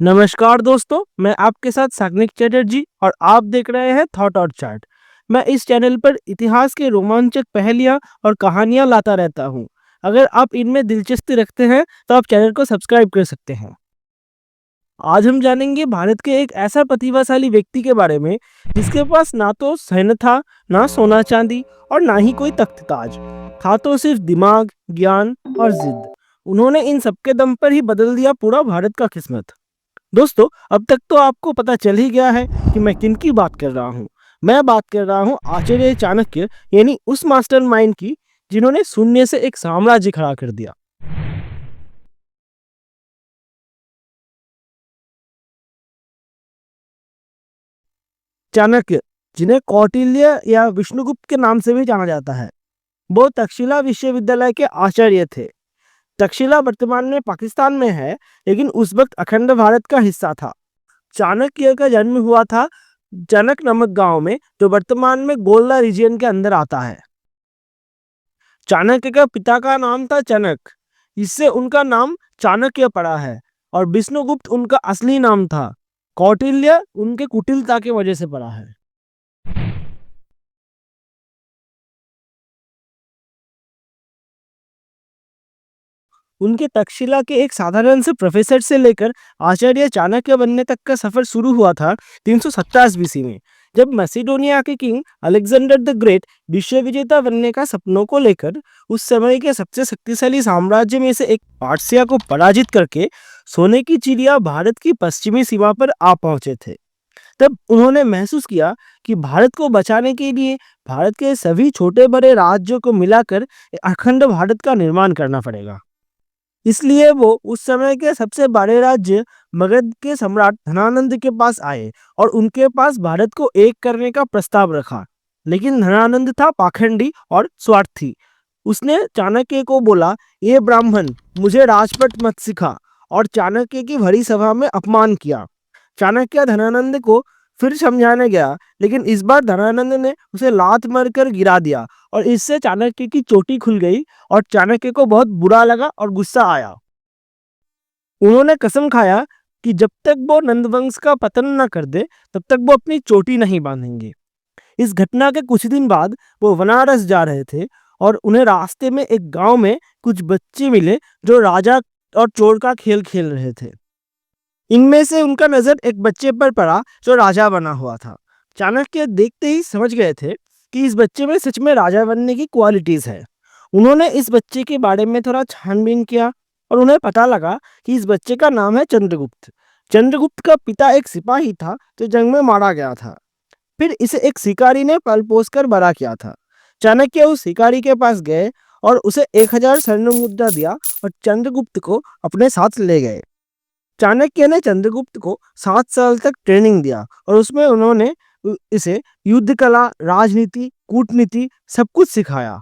नमस्कार दोस्तों, मैं आपके साथ साग्निक चटर्जी और आप देख रहे हैं थॉट और चार्ट। मैं इस चैनल पर इतिहास के रोमांचक पहेलियां और कहानियां लाता रहता हूं। अगर आप इनमें दिलचस्पी रखते हैं तो आप चैनल को सब्सक्राइब कर सकते हैं। आज हम जानेंगे भारत के एक ऐसा प्रतिभाशाली व्यक्ति के बारे में जिसके पास ना तो सैन्य था, ना सोना चांदी और ना ही कोई तख्त ताज। था तो सिर्फ दिमाग, ज्ञान और जिद। उन्होंने इन सबके दम पर ही बदल दिया पूरा भारत का किस्मत। दोस्तों, अब तक तो आपको पता चल ही गया है कि मैं किन की बात कर रहा हूँ। मैं बात कर रहा हूँ आचार्य चाणक्य, यानी उस मास्टरमाइंड की जिन्होंने शून्य से एक साम्राज्य खड़ा कर दिया। चाणक्य, जिन्हें कौटिल्य या विष्णुगुप्त के नाम से भी जाना जाता है, वो तक्षशिला विश्वविद्यालय के आचार्य थे। तक्षशिला वर्तमान में पाकिस्तान में है, लेकिन उस वक्त अखंड भारत का हिस्सा था। चाणक्य का जन्म हुआ था जनक नामक गांव में, जो वर्तमान में गोलदा रीजियन के अंदर आता है। चाणक्य का पिता का नाम था चनक, इससे उनका नाम चाणक्य पड़ा है। और विष्णुगुप्त उनका असली नाम था। कौटिल्य उनके कुटिलता की वजह से पड़ा है। उनके तक्षशिला के एक साधारण से प्रोफेसर से लेकर आचार्य चाणक्य बनने तक का सफर शुरू हुआ था 327 बीसी में, जब मैसिडोनिया के किंग अलेक्जेंडर द ग्रेट विश्व विजेता बनने का सपनों को लेकर उस समय के सबसे शक्तिशाली साम्राज्य में से एक पार्सिया को पराजित करके सोने की चिड़िया भारत की पश्चिमी सीमा पर आ पहुंचे थे। तब उन्होंने महसूस किया कि भारत को बचाने के लिए भारत के सभी छोटे बड़े राज्यों को मिलाकर एक अखंड भारत का निर्माण करना पड़ेगा। इसलिए वो उस समय के सबसे बड़े राज्य मगध के सम्राट धनानंद के पास आए और उनके पास भारत को एक करने का प्रस्ताव रखा। लेकिन धनानंद था पाखंडी और स्वार्थी। उसने चाणक्य को बोला, ये ब्राह्मण, मुझे राजपट मत सिखा, और चाणक्य की भरी सभा में अपमान किया। चाणक्य धनानंद को फिर समझाने गया, लेकिन इस बार धनानंद ने उसे लात मारकर गिरा दिया और इससे चाणक्य की चोटी खुल गई और चाणक्य को बहुत बुरा लगा और गुस्सा आया। उन्होंने कसम खाया कि जब तक वो नंदवंश का पतन न कर दे, तब तक वो अपनी चोटी नहीं बांधेंगे। इस घटना के कुछ दिन बाद वो बनारस जा रहे थे और उन्हें रास्ते में एक गांव में कुछ बच्चे मिले जो राजा और चोर का खेल खेल रहे थे। इनमें से उनका नजर एक बच्चे पर पड़ा जो राजा बना हुआ था। चाणक्य देखते ही समझ गए थे कि इस बच्चे में सच में राजा बनने की क्वालिटीज है। उन्होंने इस बच्चे के बारे में थोड़ा छानबीन किया और उन्हें पता लगा कि इस बच्चे का नाम है चंद्रगुप्त। चंद्रगुप्त का पिता एक सिपाही था जो जंग में मारा गया था। फिर इसे एक शिकारी ने पल पोस कर बड़ा किया था। चाणक्य उस शिकारी के पास गए और उसे 1000 स्वर्ण मुद्रा दिया और चंद्रगुप्त को अपने साथ ले गए। चाणक्य ने चंद्रगुप्त को 7 साल तक ट्रेनिंग दिया और उसमें उन्होंने इसे युद्ध कला, राजनीति, कूटनीति सब कुछ सिखाया।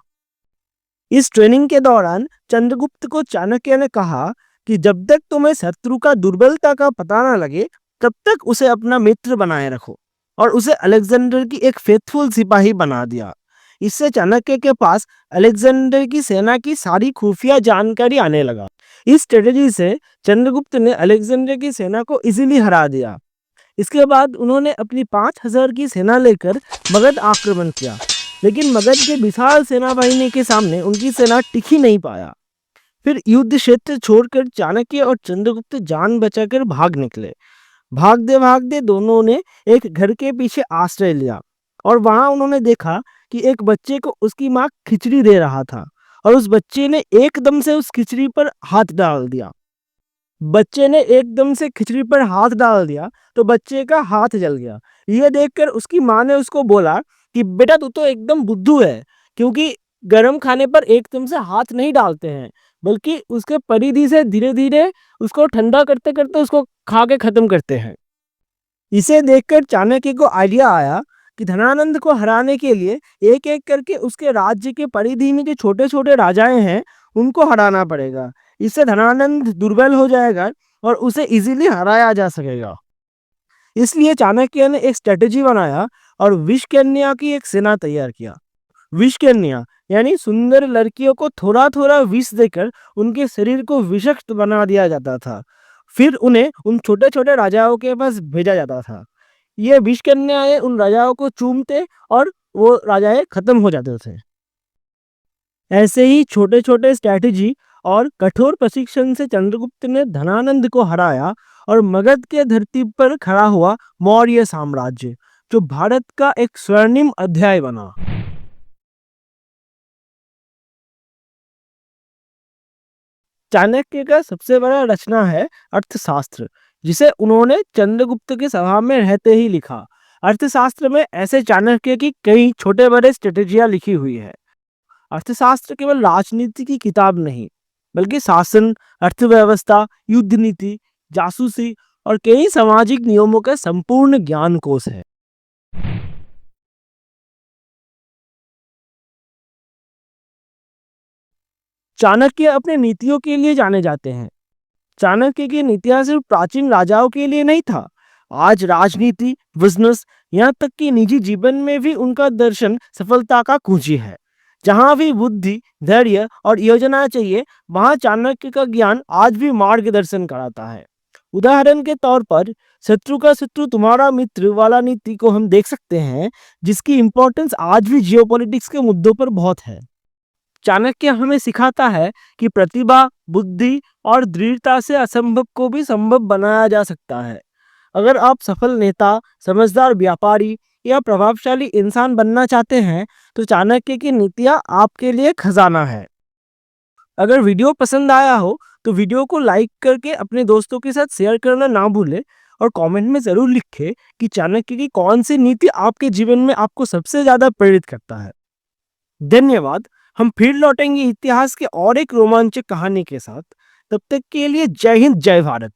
इस ट्रेनिंग के दौरान चंद्रगुप्त को चाणक्य ने कहा कि जब तक तुम्हें शत्रु का दुर्बलता का पता न लगे, तब तक उसे अपना मित्र बनाए रखो, और उसे अलेक्जेंडर की एक फेथफुल सिपाही बना दिया। इससे चाणक्य के पास अलेक्जेंडर की सेना की सारी खुफिया जानकारी आने लगा। इस स्ट्रेटेजी से चंद्रगुप्त ने अलेक्जेंडर की सेना को इजीली हरा दिया। इसके बाद उन्होंने अपनी 5000 की सेना लेकर मगध आक्रमण किया, लेकिन मगध के विशाल सेना बाहिनी के सामने उनकी सेना टिक ही नहीं पाया। फिर युद्ध क्षेत्र छोड़कर चाणक्य और चंद्रगुप्त जान बचाकर भाग निकले। भागते भागते दोनों ने एक घर के पीछे आश्रय लिया और वहां उन्होंने देखा कि एक बच्चे को उसकी माँ खिचड़ी दे रहा था, और उस बच्चे ने एकदम से उस खिचड़ी पर हाथ डाल दिया। तो बच्चे का हाथ जल गया। यह देखकर उसकी माँ ने उसको बोला कि बेटा, तू तो एकदम बुद्धू है, क्योंकि गरम खाने पर एकदम से हाथ नहीं डालते हैं, बल्कि उसके परिधि से धीरे धीरे उसको ठंडा करते करते उसको खा के खत्म करते हैं। इसे देखकर चाणक्य को आइडिया आया कि धनानंद को हराने के लिए एक एक करके उसके राज्य के परिधि में जो छोटे छोटे राजाएं हैं उनको हराना पड़ेगा। इससे धनानंद दुर्बल हो जाएगा और उसे इजीली हराया जा सकेगा। इसलिए चाणक्य ने एक स्ट्रेटेजी बनाया और विषकन्या की एक सेना तैयार किया। विषकन्या यानी सुंदर लड़कियों को थोड़ा थोड़ा विष देकर उनके शरीर को विषक्त बना दिया जाता था। फिर उन्हें उन छोटे-छोटे राजाओं के पास भेजा जाता था। ये विष कन्याएँ उन राजाओं को चूमते और वो राजाएँ खत्म हो जाते थे। ऐसे ही छोटे-छोटे स्ट्रैटेजी और कठोर प्रशिक्षण से चंद्रगुप्त ने धनानंद को हराया और मगध के धरती पर खड़ा हुआ मौर्य साम्राज्य, जो भारत का एक स्वर्णिम अध्याय बना। चाणक्य का सबसे बड़ा रचना है अर्थशास्त्र, जिसे उन्होंने चंद्रगुप्त की सभा में रहते ही लिखा। अर्थशास्त्र में ऐसे चाणक्य की कई छोटे बड़े स्ट्रेटेजियां लिखी हुई है। अर्थशास्त्र केवल राजनीति की किताब नहीं, बल्कि शासन, अर्थव्यवस्था, युद्ध नीति, जासूसी और कई सामाजिक नियमों का संपूर्ण ज्ञान कोश है। चाणक्य अपने नीतियों के लिए जाने जाते हैं। चाणक्य की नीतियां सिर्फ प्राचीन राजाओं के लिए नहीं था। आज राजनीति, बिजनेस, यहाँ तक कि निजी जीवन में भी उनका दर्शन सफलता का कुंजी है। जहाँ भी बुद्धि, धैर्य और योजना चाहिए, वहाँ चाणक्य का ज्ञान आज भी मार्गदर्शन कराता है। उदाहरण के तौर पर शत्रु का शत्रु तुम्हारा मित्र वाला नीति को हम देख सकते हैं, जिसकी इंपॉर्टेंस आज भी जियोपॉलिटिक्स के मुद्दों पर बहुत है। चाणक्य हमें सिखाता है कि प्रतिभा, बुद्धि और दृढ़ता से असंभव को भी संभव बनाया जा सकता है। अगर आप सफल नेता, समझदार व्यापारी या प्रभावशाली इंसान बनना चाहते हैं, तो चाणक्य की नीतियाँ आपके लिए खजाना है। अगर वीडियो पसंद आया हो, तो वीडियो को लाइक करके अपने दोस्तों के साथ शेयर करना ना भूलें और कमेंट में ज़रूर लिखें कि चाणक्य की कौन सी नीति आपके जीवन में आपको सबसे ज़्यादा प्रेरित करता है। धन्यवाद। हम फिर लौटेंगे इतिहास के और एक रोमांचक कहानी के साथ। तब तक के लिए जय हिंद, जय भारत।